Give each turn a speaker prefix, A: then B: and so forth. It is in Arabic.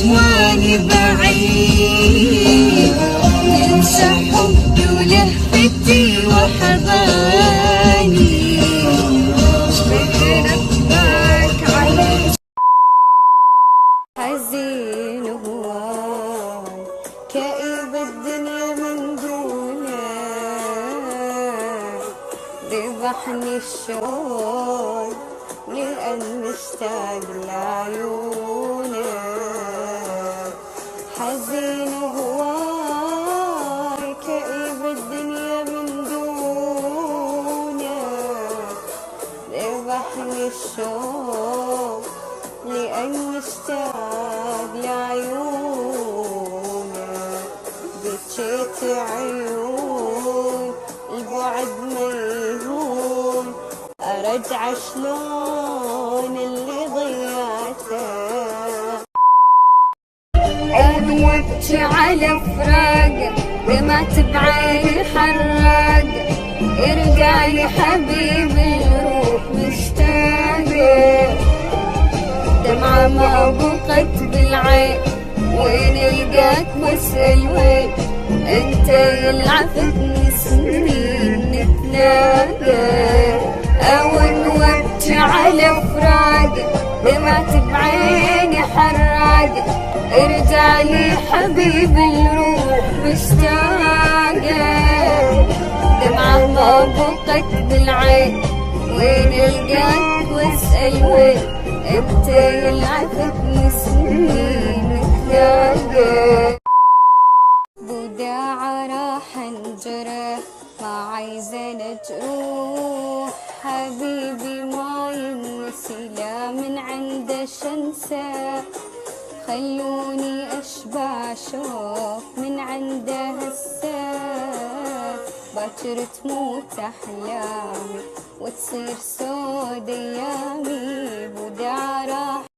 A: واني بعيد، ننسى حبي ولهفتي وحضاني، شبكنك علي حزين هواي، كئيب الدنيا من دونك، ذبحني الشوق لأن مشتاق لعيونك. حزين هواي، كئيب الدنيا من دونك، ذبحني الشوق لأن مشتاق لعيونك. بكيت عيون البعد ما يهون، أرجع شلون اللي ضيعته. أبكي على فراق دمعت بعيني حراق، ارجع لي حبيبي الروح مشتاقة، دمعة ما بقت بالعين، وين القاك واسأل وين انت يلعفتني سنين نتلاقى. أون وابكي على فراق دمعت بعيني حراق، ارجع لي حبيبي الروح مشتاقة، دمعة ما بقت بالعين، وين القاك واسأل وين انت يلعفتني سنين نتلاقى. وداعة راح انجرح ما عايزة نجروح، حبيبي ما ينسي لا من عنده شنسة، خلوني أشبع شوق من عنده هسه، باكر تموت أحلامي وتصير سود أيامي. وداعة